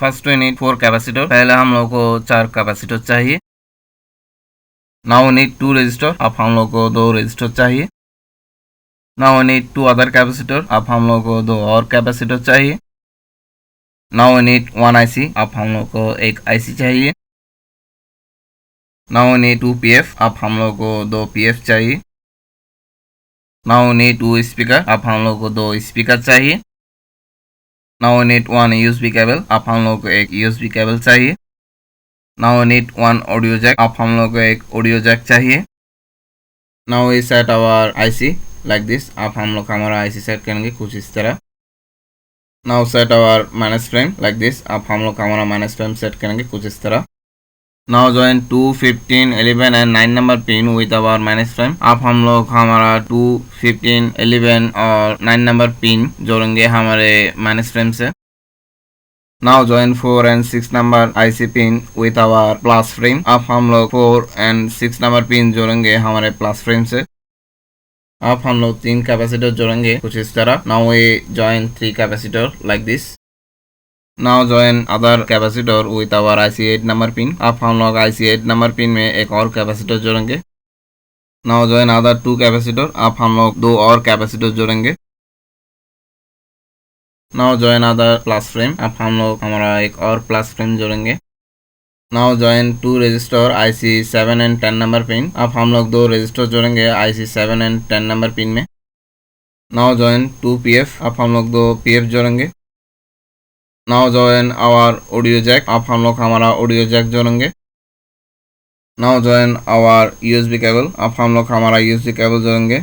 First we need 4 capacitor. पहले हम लोग को 4 कैपेसिटर चाहिए। Now we need 2 resistor. अब हम लोग को 2 रजिस्टर चाहिए। Now we need 2 other capacitor. अब हम लोग को 2 और कैपेसिटर चाहिए। Now we need 1 IC. अब हम लोग को एक आईसी चाहिए। Now we need 2 PF. अब हम लोग को 2 पीएफ चाहिए। Now we need 2 speaker. अब हम लोग को 2 स्पीकर चाहिए। Now we need 1 USB cable. अब हम लोग को एक यूएसबी केबल चाहिए। Now we need 1 audio jack. अब हम लोग को एक ऑडियो जैक चाहिए। Now we set our IC like this. अब हम लोग हमारा आईसी सेट करेंगे कुछ इस तरह। Now set our minus frame like this. अब हम लोग हमारा माइनस फ्रेम सेट करेंगे कुछ इस तरह। Now join 2, 15, 11 and 9 number pin with our minus frame. अब हम लोग हमारा 2, 15, 11 और 9 नंबर पिन जोड़ेंगे हमारे माइनस फ्रेम से। Now join 4 and 6 number IC pin with our plus frame. अब हम लोग 4 एंड 6 नंबर पिन जोड़ेंगे हमारे प्लस फ्रेम से। अब हम लोग 3 कैपेसिटर जोड़ेंगे कुछ इस तरह। Now we join 3 capacitor like this. Now join other capacitor with our IC8 number pin. अब हम लोग IC8 नंबर पिन में एक और कैपेसिटर जोड़ेंगे। Now join other 2 capacitor. अब हम लोग 2 और कैपेसिटर जोड़ेंगे। Now join other plus frame. अब हम लोग हमारा एक और प्लस फ्रेम जोड़ेंगे। Now join 2 resistor IC7 and 10 number pin. अब हम लोग 2 रजिस्टर जोड़ेंगे IC7 एंड 10 नंबर पिन में। Now join 2 PF। अब हम लोग 2 PF जोड़ेंगे। Now join our audio jack. अब हम लोग हमारा ऑडियो जैक जोड़ेंगे। Now join our USB cable. अब हम लोग हमारा USB केबल जोड़ेंगे।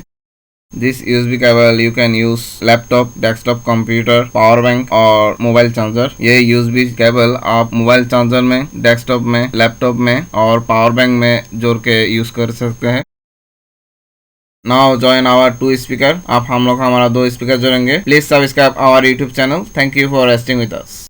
This USB cable you can use laptop, desktop, computer, power bank और मोबाइल चार्जर। ये USB केबल आप मोबाइल चार्जर में, डेस्कटॉप में, लैपटॉप में और पावर बैंक में जोड़ के यूज कर सकते हैं। Now join our 2 speaker. अब हम लोग हमारा 2 स्पीकर जोड़ेंगे। Please subscribe our YouTube channel. Thank you for resting with us.